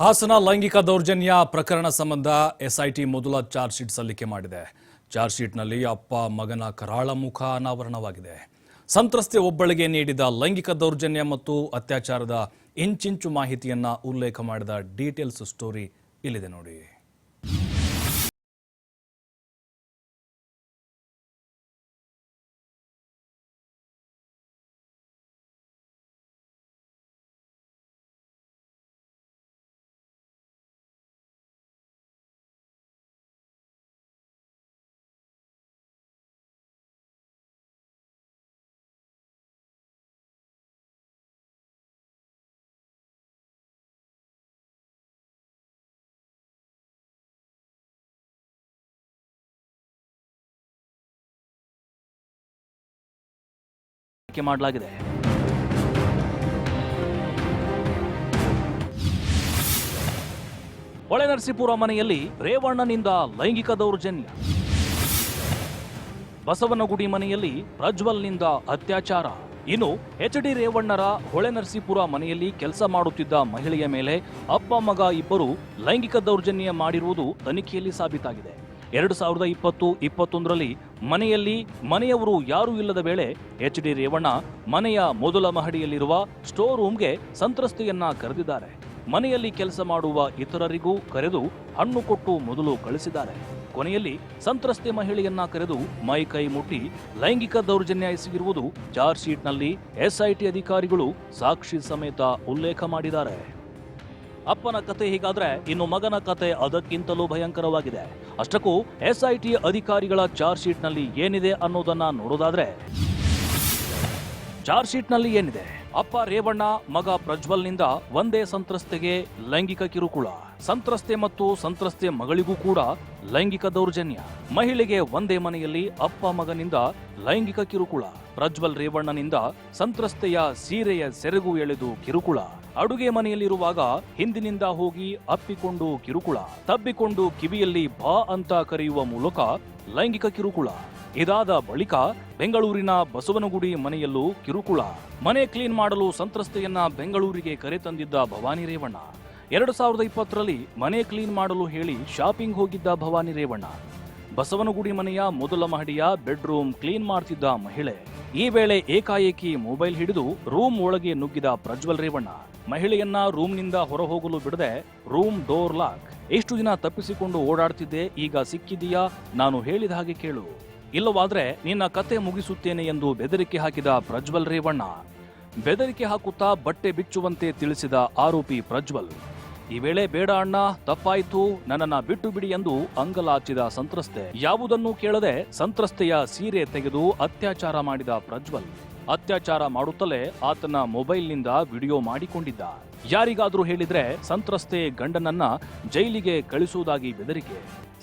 ಹಾಸನ ಲೈಂಗಿಕ ದೌರ್ಜನ್ಯ ಪ್ರಕರಣ ಸಂಬಂಧ ಎಸ್ಐಟಿ ಮೊದಲ ಚಾರ್ಜ್ ಶೀಟ್ ಸಲ್ಲಿಕೆ ಮಾಡಿದೆ. ಚಾರ್ಜ್ ಶೀಟ್ನಲ್ಲಿ ಅಪ್ಪ ಮಗನ ಕರಾಳ ಮುಖ ಅನಾವರಣವಾಗಿದೆ. ಸಂತ್ರಸ್ತೆ ಒಬ್ಬಳಿಗೆ ನೀಡಿದ ಲೈಂಗಿಕ ದೌರ್ಜನ್ಯ ಮತ್ತು ಅತ್ಯಾಚಾರದ ಇಂಚಿಂಚು ಮಾಹಿತಿಯನ್ನ ಉಲ್ಲೇಖ ಮಾಡಿದ ಡೀಟೇಲ್ಸ್ ಸ್ಟೋರಿ ಇಲ್ಲಿದೆ ನೋಡಿ. ಮಾಡಲಾಗಿದೆ. ಹೊಳೆನರಸೀಪುರ ಮನೆಯಲ್ಲಿ ರೇವಣ್ಣನಿಂದ ಲೈಂಗಿಕ ದೌರ್ಜನ್ಯ. ಬಸವನಗುಡಿ ಮನೆಯಲ್ಲಿ ಪ್ರಜ್ವಲ್ನಿಂದ ಅತ್ಯಾಚಾರ. ಇನ್ನು ಎಚ್.ಡಿ. ರೇವಣ್ಣರ ಹೊಳೆನರಸೀಪುರ ಮನೆಯಲ್ಲಿ ಕೆಲಸ ಮಾಡುತ್ತಿದ್ದ ಮಹಿಳೆಯ ಮೇಲೆ ಅಪ್ಪ ಮಗ ಇಬ್ಬರು ಲೈಂಗಿಕ ದೌರ್ಜನ್ಯ ಮಾಡಿರುವುದು ತನಿಖೆಯಲ್ಲಿ ಸಾಬೀತಾಗಿದೆ. 2020-21ರಲ್ಲಿ ಮನೆಯವರು ಯಾರೂ ಇಲ್ಲದ ವೇಳೆ ಎಚ್.ಡಿ. ರೇವಣ್ಣ ಮನೆಯ ಮೊದಲ ಮಹಡಿಯಲ್ಲಿರುವ ಸ್ಟೋರ್ ರೂಮ್ಗೆ ಸಂತ್ರಸ್ತೆಯನ್ನ ಕರೆದಿದ್ದಾರೆ. ಮನೆಯಲ್ಲಿ ಕೆಲಸ ಮಾಡುವ ಇತರರಿಗೂ ಕರೆದು ಹಣ್ಣು ಕೊಟ್ಟು ಮೊದಲು ಕಳಿಸಿದ್ದಾರೆ. ಕೊನೆಯಲ್ಲಿ ಸಂತ್ರಸ್ತೆ ಮಹಿಳೆಯನ್ನ ಕರೆದು ಮೈ ಕೈ ಮುಟ್ಟಿ ಲೈಂಗಿಕ ದೌರ್ಜನ್ಯ ಎಸಗಿರುವುದು ಚಾರ್ಜ್ ಶೀಟ್ನಲ್ಲಿ ಎಸ್ಐಟಿ ಅಧಿಕಾರಿಗಳು ಸಾಕ್ಷಿ ಸಮೇತ ಉಲ್ಲೇಖ ಮಾಡಿದ್ದಾರೆ. ಅಪ್ಪನ ಕತೆ ಹೀಗಾದ್ರೆ ಇನ್ನು ಮಗನ ಕತೆ ಅದಕ್ಕಿಂತಲೂ ಭಯಂಕರವಾಗಿದೆ. ಅಷ್ಟಕ್ಕೂ ಎಸ್ಐಟಿ ಅಧಿಕಾರಿಗಳ ಚಾರ್ಜ್ ಶೀಟ್ನಲ್ಲಿ ಏನಿದೆ ಅನ್ನೋದನ್ನ ನೋಡೋದಾದ್ರೆ, ಚಾರ್ಜ್ ಶೀಟ್ನಲ್ಲಿ ಏನಿದೆ? ಅಪ್ಪ ರೇವಣ್ಣ, ಮಗ ಪ್ರಜ್ವಲ್ನಿಂದ ಒಂದೇ ಸಂತ್ರಸ್ತೆಗೆ ಲೈಂಗಿಕ ಕಿರುಕುಳ. ಸಂತ್ರಸ್ತೆ ಮತ್ತು ಸಂತ್ರಸ್ತೆ ಮಗಳಿಗೂ ಕೂಡ ಲೈಂಗಿಕ ದೌರ್ಜನ್ಯ. ಮಹಿಳೆಗೆ ಒಂದೇ ಮನೆಯಲ್ಲಿ ಅಪ್ಪ ಮಗನಿಂದ ಲೈಂಗಿಕ ಕಿರುಕುಳ. ಪ್ರಜ್ವಲ್ ರೇವಣ್ಣನಿಂದ ಸಂತ್ರಸ್ತೆಯ ಸೀರೆಯ ಸೆರಗು ಎಳೆದು ಕಿರುಕುಳ. ಅಡುಗೆ ಮನೆಯಲ್ಲಿರುವಾಗ ಹಿಂದಿನಿಂದ ಹೋಗಿ ಅಪ್ಪಿಕೊಂಡು ಕಿರುಕುಳ. ತಬ್ಬಿಕೊಂಡು ಕಿವಿಯಲ್ಲಿ ಬಾ ಅಂತ ಕರೆಯುವ ಮೂಲಕ ಲೈಂಗಿಕ ಕಿರುಕುಳ. ಇದಾದ ಬಳಿಕ ಬೆಂಗಳೂರಿನ ಬಸವನಗುಡಿ ಮನೆಯಲ್ಲೂ ಕಿರುಕುಳ. ಮನೆ ಕ್ಲೀನ್ ಮಾಡಲು ಸಂತ್ರಸ್ತೆಯನ್ನ ಬೆಂಗಳೂರಿಗೆ ಕರೆತಂದಿದ್ದ ಭವಾನಿ ರೇವಣ್ಣ. 2020ರಲ್ಲಿ ಮನೆ ಕ್ಲೀನ್ ಮಾಡಲು ಹೇಳಿ ಶಾಪಿಂಗ್ ಹೋಗಿದ್ದ ಭವಾನಿ ರೇವಣ್ಣ ಬಸವನಗುಡಿ ಮನೆಯ ಮೊದಲ ಮಹಡಿಯ ಬೆಡ್ರೂಮ್ ಕ್ಲೀನ್ ಮಾಡ್ತಿದ್ದ ಮಹಿಳೆ. ಈ ವೇಳೆ ಏಕಾಏಕಿ ಮೊಬೈಲ್ ಹಿಡಿದು ರೂಮ್ ಒಳಗೆ ನುಗ್ಗಿದ ಪ್ರಜ್ವಲ್ ರೇವಣ್ಣ ಮಹಿಳೆಯನ್ನ ರೂಮ್ನಿಂದ ಹೊರಹೋಗಲು ಬಿಡದೆ ರೂಮ್ ಡೋರ್ ಲಾಕ್. ಎಷ್ಟು ದಿನ ತಪ್ಪಿಸಿಕೊಂಡು ಓಡಾಡ್ತಿದ್ದೆ, ಈಗ ಸಿಕ್ಕಿದೀಯಾ, ನಾನು ಹೇಳಿದ ಹಾಗೆ ಕೇಳು, ಇಲ್ಲವಾದ್ರೆ ನಿನ್ನ ಕತೆ ಮುಗಿಸುತ್ತೇನೆ ಎಂದು ಬೆದರಿಕೆ ಹಾಕಿದ ಪ್ರಜ್ವಲ್ ರೇವಣ್ಣ. ಬೆದರಿಕೆ ಹಾಕುತ್ತಾ ಬಟ್ಟೆ ಬಿಚ್ಚುವಂತೆ ತಿಳಿಸಿದ ಆರೋಪಿ ಪ್ರಜ್ವಲ್. ಈ ವೇಳೆ ಬೇಡ ಅಣ್ಣ, ತಪ್ಪಾಯ್ತು, ನನ್ನನ್ನ ಬಿಟ್ಟು ಬಿಡಿ ಎಂದು ಅಂಗಲಾಚಿದ ಸಂತ್ರಸ್ತೆ. ಯಾವುದನ್ನೂ ಕೇಳದೆ ಸಂತ್ರಸ್ತೆಯ ಸೀರೆ ತೆಗೆದು ಅತ್ಯಾಚಾರ ಮಾಡಿದ ಪ್ರಜ್ವಲ್. ಅತ್ಯಾಚಾರ ಮಾಡುತ್ತಲೇ ಆತನ ಮೊಬೈಲ್ನಿಂದ ವಿಡಿಯೋ ಮಾಡಿಕೊಂಡಿದ್ದ. ಯಾರಿಗಾದ್ರೂ ಹೇಳಿದ್ರೆ ಸಂತ್ರಸ್ತೆ ಗಂಡನನ್ನ ಜೈಲಿಗೆ ಕಳಿಸುವುದಾಗಿ ಬೆದರಿಕೆ.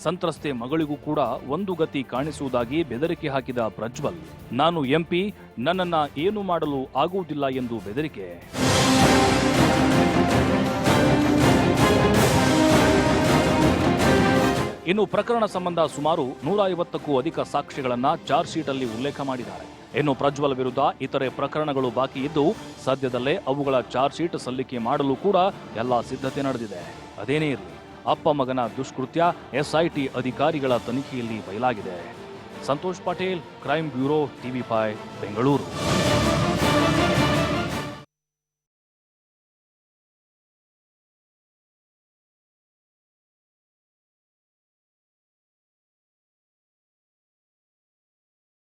ಸಂತ್ರಸ್ತೆ ಮಗಳಿಗೂ ಕೂಡ ಒಂದು ಗತಿ ಕಾಣಿಸುವುದಾಗಿ ಬೆದರಿಕೆ ಹಾಕಿದ ಪ್ರಜ್ವಲ್. ನಾನು ಎಂಪಿ, ನನ್ನನ್ನ ಏನು ಮಾಡಲು ಆಗುವುದಿಲ್ಲ ಎಂದು ಬೆದರಿಕೆ. ಇನ್ನು ಪ್ರಕರಣ ಸಂಬಂಧ ಸುಮಾರು 150ಕ್ಕೂ ಅಧಿಕ ಸಾಕ್ಷಿಗಳನ್ನ ಚಾರ್ಜ್ ಶೀಟ್ ಅಲ್ಲಿ ಉಲ್ಲೇಖ ಮಾಡಿದ್ದಾರೆ. ಇನ್ನು ಪ್ರಜ್ವಲ್ ವಿರುದ್ಧ ಇತರೆ ಪ್ರಕರಣಗಳು ಬಾಕಿ ಇದ್ದು ಸದ್ಯದಲ್ಲೇ ಅವುಗಳ ಚಾರ್ಜ್ ಶೀಟ್ ಸಲ್ಲಿಕೆ ಮಾಡಲು ಕೂಡ ಎಲ್ಲ ಸಿದ್ಧತೆ ನಡೆದಿದೆ. ಅದೇನೇ ಇರಲಿ, ಅಪ್ಪ ಮಗನ ದುಷ್ಕೃತ್ಯ ಎಸ್ಐಟಿ ಅಧಿಕಾರಿಗಳ ತನಿಖೆಯಲ್ಲಿ ಬಯಲಾಗಿದೆ. Santosh Patil, crime bureau, TV5, Bengaluru.